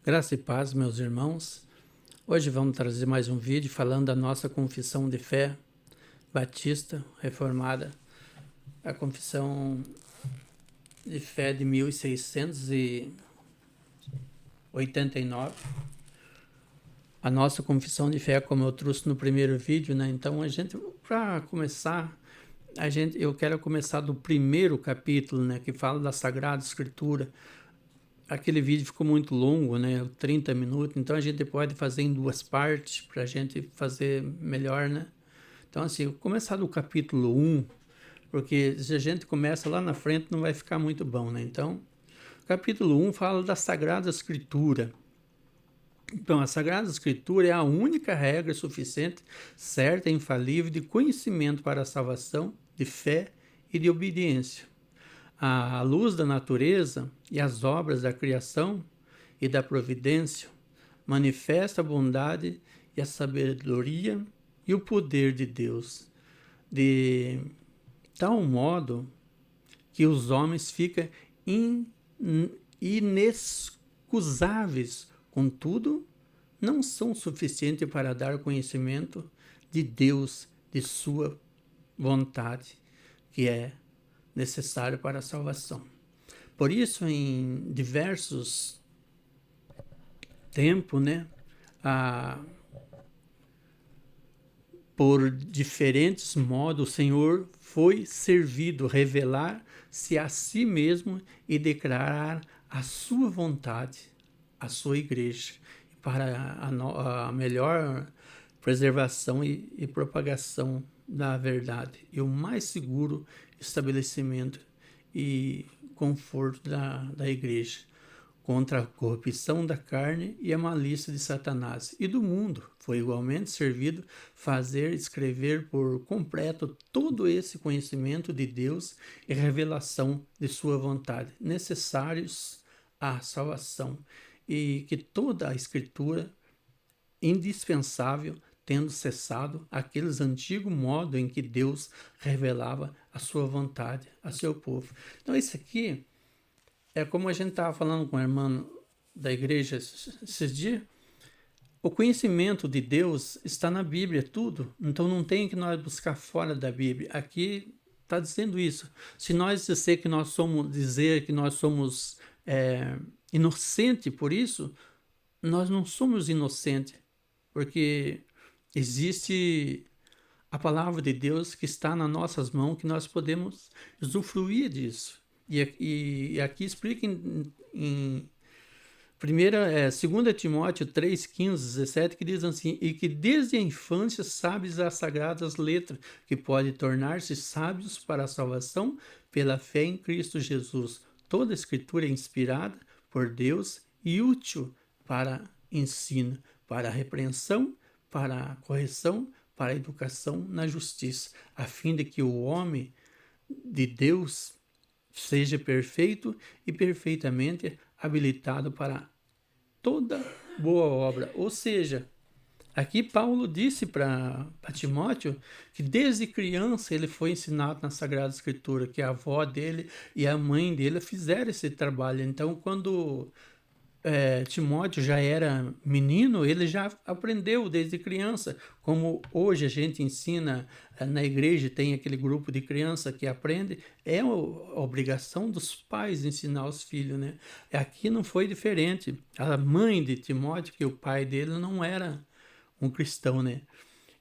Graça e paz, meus irmãos. Hoje vamos trazer mais um vídeo falando da nossa confissão de fé batista reformada, a confissão de fé de 1689. A nossa confissão de fé, como eu trouxe no primeiro vídeo, né? Então, para começar, eu quero começar do primeiro capítulo, né? Que fala da Sagrada Escritura. Aquele vídeo ficou muito longo, né? 30 minutos, então a gente pode fazer em duas partes para a gente fazer melhor, né? Então, assim, eu vou começar do capítulo 1, porque se a gente começa lá na frente não vai ficar muito bom, né? Então, o capítulo 1 fala da Sagrada Escritura. Então, a Sagrada Escritura é a única regra suficiente, certa e infalível de conhecimento para a salvação, de fé e de obediência. A luz da natureza e as obras da criação e da providência manifesta a bondade e a sabedoria e o poder de Deus, de tal modo que os homens ficam inexcusáveis. Contudo, não são suficientes para dar conhecimento de Deus, de sua vontade, que é necessário para a salvação. Por isso, em diversos tempos, né, por diferentes modos, o Senhor foi servido revelar-se a si mesmo e declarar a sua vontade, a sua igreja, para a melhor preservação e propagação da verdade e o mais seguro estabelecimento e conforto da igreja contra a corrupção da carne e a malícia de Satanás e do mundo. Foi igualmente servido fazer escrever por completo todo esse conhecimento de Deus e revelação de sua vontade, necessários à salvação, e que toda a Escritura indispensável, tendo cessado aqueles antigos modos em que Deus revelava a sua vontade a seu povo. Então, isso aqui é como a gente estava falando com a irmã da igreja esses dias. O conhecimento de Deus está na Bíblia, tudo. Então, não tem que nós buscar fora da Bíblia. Aqui está dizendo isso. Se nós dizer que nós somos inocentes por isso, nós não somos inocentes, porque existe a palavra de Deus que está nas nossas mãos, que nós podemos usufruir disso. E aqui explica em 2 Timóteo 3, 15, 17, que diz assim: e que desde a infância sabes as sagradas letras, que pode tornar-se sábios para a salvação pela fé em Cristo Jesus. Toda a Escritura é inspirada por Deus e útil para ensino, para a repreensão, para a correção, para a educação na justiça, a fim de que o homem de Deus seja perfeito e perfeitamente habilitado para toda boa obra. Ou seja, aqui Paulo disse para Timóteo que desde criança ele foi ensinado na Sagrada Escritura, que a avó dele e a mãe dele fizeram esse trabalho. Então, quando Timóteo já era menino, ele já aprendeu desde criança, como hoje a gente ensina na igreja, tem aquele grupo de criança que aprende, é a obrigação dos pais ensinar os filhos, né? Aqui não foi diferente. A mãe de Timóteo, que o pai dele não era um cristão, né?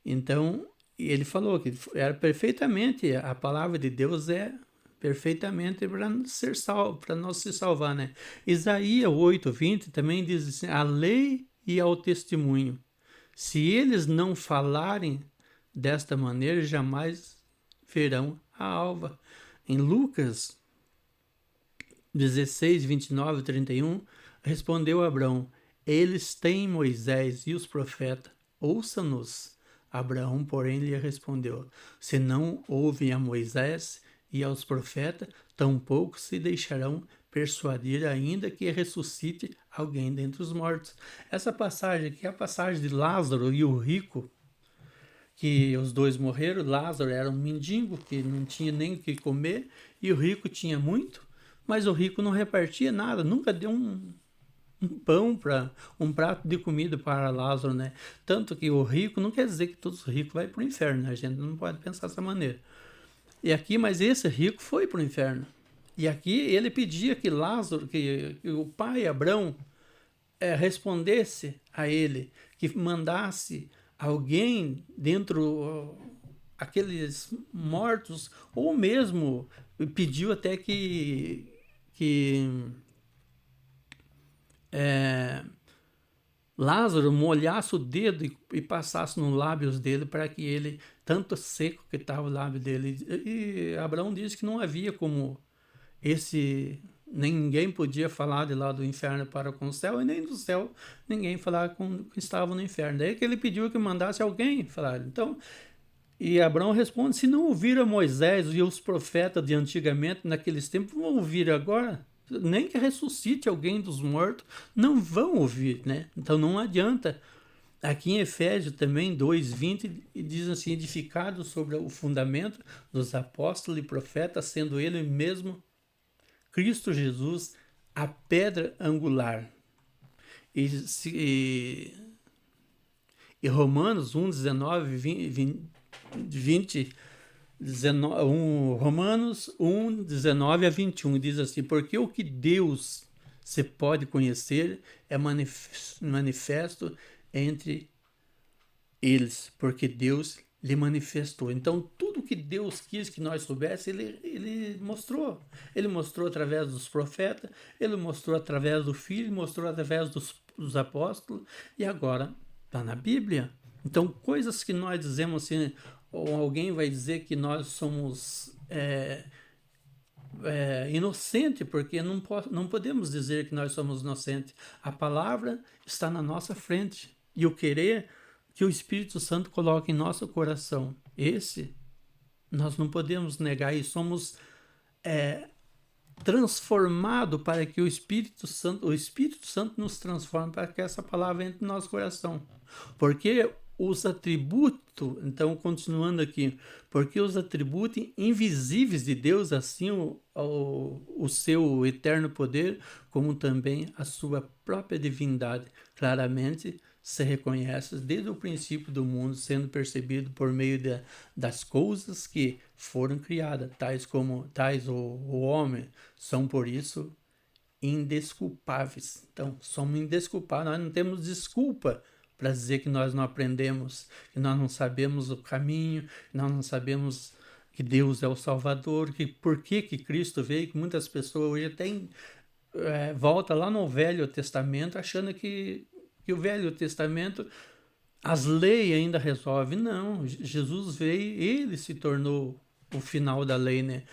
Então, ele falou que era perfeitamente, a palavra de Deus é perfeitamente para ser salvo, para nós se salvar, né? Isaías 8:20 também diz assim: a lei e ao testemunho. Se eles não falarem desta maneira, jamais verão a alva. Em Lucas 16, 29 e 31, respondeu Abraão: eles têm Moisés e os profetas, ouça-nos. Abraão, porém, lhe respondeu: se não ouvem a Moisés e aos profetas, tampouco se deixarão persuadir, ainda que ressuscite alguém dentre os mortos. Essa passagem aqui é a passagem de Lázaro e o rico, que os dois morreram. Lázaro era um mendigo que não tinha nem o que comer, e o rico tinha muito, mas o rico não repartia nada, nunca deu um pão, para um prato de comida para Lázaro, né? Tanto que o rico não quer dizer que todos os ricos vão para o inferno, né? A gente não pode pensar dessa maneira. E aqui, mas esse rico foi para o inferno. E aqui ele pedia que Lázaro, que o pai Abrão respondesse a ele, que mandasse alguém dentro aqueles mortos, ou mesmo pediu até que Lázaro molhasse o dedo e passasse nos lábios dele para que ele, tanto seco que estava o lábio dele. E Abraão disse que não havia como ninguém podia falar de lá do inferno para com o céu, e nem do céu ninguém falar com que estava no inferno. Daí que ele pediu que mandasse alguém falar. Então, e Abraão responde: se não ouviram Moisés e os profetas de antigamente, naqueles tempos, vão ouvir agora? Nem que ressuscite alguém dos mortos, não vão ouvir, né? Então não adianta. Aqui em Efésios também 2:20 diz assim: edificado sobre o fundamento dos apóstolos e profetas, sendo ele mesmo Cristo Jesus a pedra angular. E Romanos 1:19, 20, 19, Romanos 1:19 a 21 diz assim: porque o que Deus se pode conhecer é manifesto entre eles, porque Deus lhe manifestou. Então, tudo que Deus quis que nós soubéssemos, ele mostrou. Ele mostrou através dos profetas, ele mostrou através do Filho, mostrou através dos apóstolos, e agora está na Bíblia. Então, coisas que nós dizemos assim, ou alguém vai dizer que nós somos inocente, porque não podemos dizer que nós somos inocentes. A palavra está na nossa frente, e o querer que o Espírito Santo coloque em nosso coração, esse nós não podemos negar, e somos transformados para que o Espírito Santo nos transforme para que essa palavra entre no nosso coração. Porque os atributos, então continuando aqui, porque os atributos invisíveis de Deus, assim o seu eterno poder, como também a sua própria divindade, claramente se reconhece desde o princípio do mundo, sendo percebido por meio das coisas que foram criadas, tais o homem, são por isso indesculpáveis. Então, somos indesculpáveis, nós não temos desculpa para dizer que nós não aprendemos, que nós não sabemos o caminho, que nós não sabemos que Deus é o Salvador, que por que Cristo veio, que muitas pessoas hoje até volta lá no Velho Testamento achando que o Velho Testamento, as leis ainda resolvem. Não, Jesus veio, ele se tornou o final da lei, né?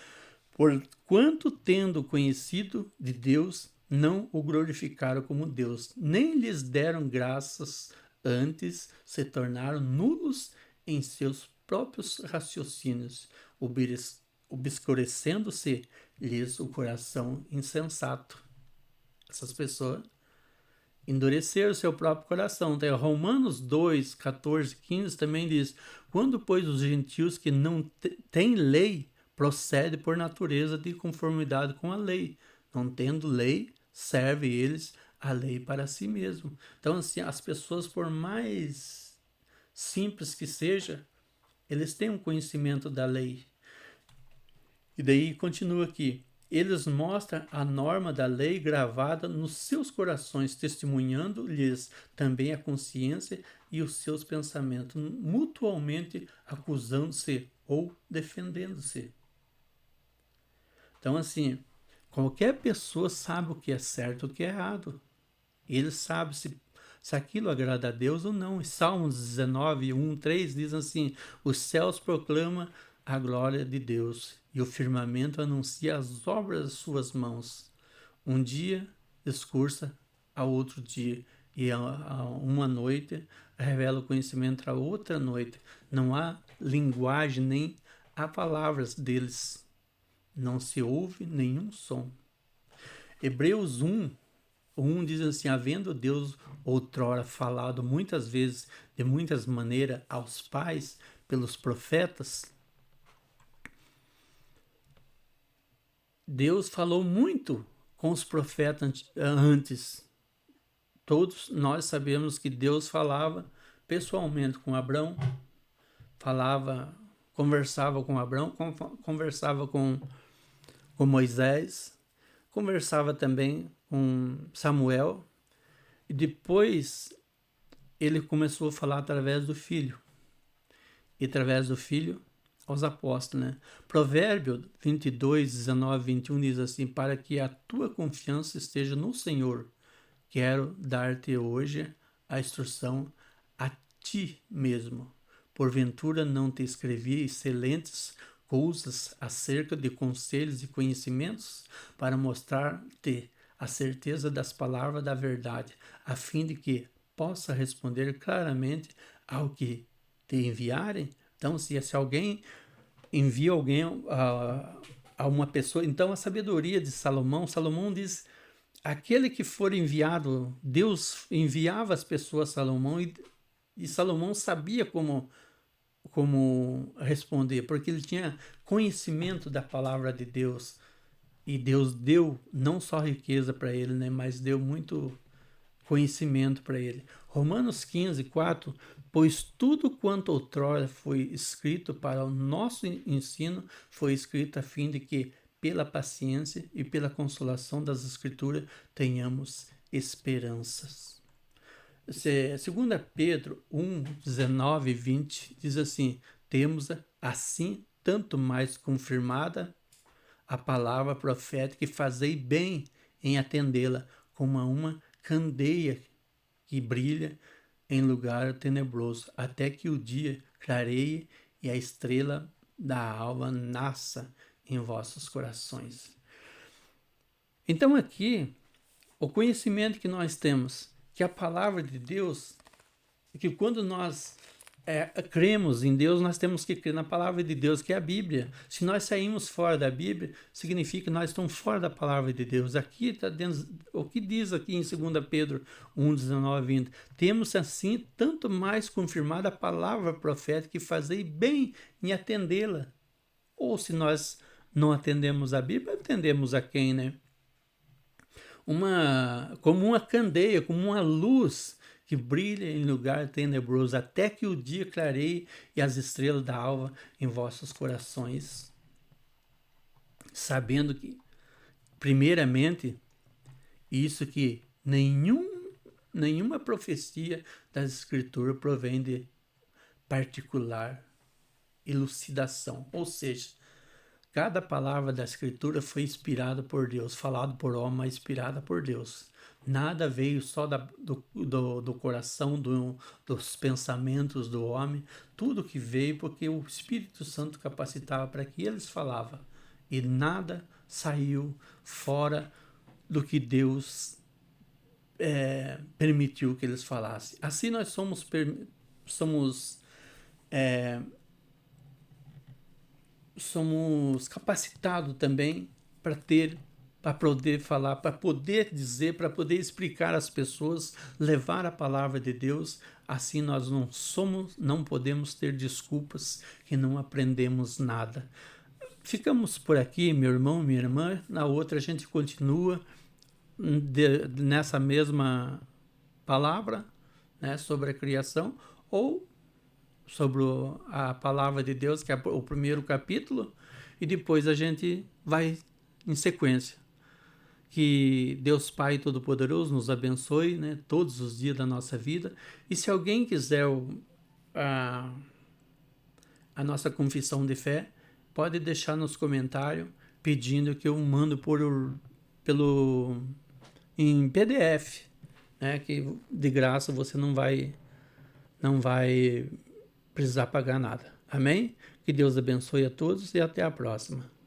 Porquanto, tendo conhecido de Deus, não o glorificaram como Deus, nem lhes deram graças, antes se tornaram nulos em seus próprios raciocínios, obscurecendo-se lhes o coração insensato. Essas pessoas endureceram o seu próprio coração. Então, Romanos 2, 14, 15 também diz: quando, pois, os gentios que não têm lei procedem por natureza de conformidade com a lei, não tendo lei, serve eles a lei para si mesmo. Então, assim, as pessoas, por mais simples que seja, eles têm um conhecimento da lei. E daí continua aqui: eles mostram a norma da lei gravada nos seus corações, testemunhando-lhes também a consciência e os seus pensamentos, mutuamente acusando-se ou defendendo-se. Então, assim, qualquer pessoa sabe o que é certo e o que é errado. Ele sabe se aquilo agrada a Deus ou não. Em Salmos 19, 1, 3 diz assim: os céus proclamam a glória de Deus, e o firmamento anuncia as obras das suas mãos. Um dia discursa a outro dia, e a uma noite revela o conhecimento a outra noite. Não há linguagem, nem há palavras deles. Não se ouve nenhum som. Hebreus 1 diz assim: havendo Deus outrora falado muitas vezes, de muitas maneiras, aos pais, pelos profetas, Deus falou muito com os profetas antes. Todos nós sabemos que Deus falava pessoalmente com Abrão, conversava com Abrão, conversava com Moisés, conversava também com Samuel, e depois ele começou a falar através do Filho, e através do Filho aos apóstolos, né? Provérbio 22, 19, 21 diz assim: para que a tua confiança esteja no Senhor, quero dar-te hoje a instrução a ti mesmo. Porventura não te escrevi excelentes coisas acerca de conselhos e conhecimentos, para mostrar-te a certeza das palavras da verdade, a fim de que possa responder claramente ao que te enviarem. Então, se alguém envia alguém a uma pessoa, então a sabedoria de Salomão diz: aquele que for enviado, Deus enviava as pessoas a Salomão, e Salomão sabia como responder, porque ele tinha conhecimento da palavra de Deus. E Deus deu não só riqueza para ele, né, mas deu muito conhecimento para ele. Romanos 15, 4: pois tudo quanto outrora foi escrito para o nosso ensino, foi escrito a fim de que, pela paciência e pela consolação das Escrituras, tenhamos esperanças. 2 Pedro 1, 19 e 20 diz assim: temos assim tanto mais confirmada a palavra profética, que fazei bem em atendê-la, como a uma candeia que brilha em lugar tenebroso, até que o dia clareie e a estrela da alva nasça em vossos corações. Então aqui, o conhecimento que nós temos, que a palavra de Deus, que quando nós cremos em Deus, nós temos que crer na palavra de Deus, que é a Bíblia. Se nós saímos fora da Bíblia, significa que nós estamos fora da palavra de Deus. Aqui está dentro, o que diz aqui em 2 Pedro 1, 19 e 20: temos assim tanto mais confirmada a palavra profética, que fazei bem em atendê-la. Ou se nós não atendemos a Bíblia, atendemos a quem, né? Como uma candeia, como uma luz que brilha em lugar tenebroso, até que o dia clareie e as estrelas da alva em vossos corações. Sabendo que, primeiramente, isso que nenhuma profecia das Escrituras provém de particular elucidação, ou seja, cada palavra da Escritura foi inspirada por Deus, falado por homem, mas inspirada por Deus. Nada veio só do coração, dos pensamentos do homem. Tudo que veio porque o Espírito Santo capacitava para que eles falavam. E nada saiu fora do que Deus permitiu que eles falassem. Assim nós somos capacitados também para poder falar, para poder dizer, para poder explicar às pessoas, levar a palavra de Deus. Assim nós não podemos ter desculpas que não aprendemos nada. Ficamos por aqui, meu irmão, minha irmã. Na outra a gente continua nessa mesma palavra, né, sobre a criação, ou sobre a palavra de Deus, que é o primeiro capítulo, e depois a gente vai em sequência. Que Deus Pai Todo-Poderoso nos abençoe, né, todos os dias da nossa vida. E se alguém quiser a nossa confissão de fé, pode deixar nos comentários pedindo que eu mando em PDF, né, que de graça você não vai precisar pagar nada. Amém? Que Deus abençoe a todos e até a próxima.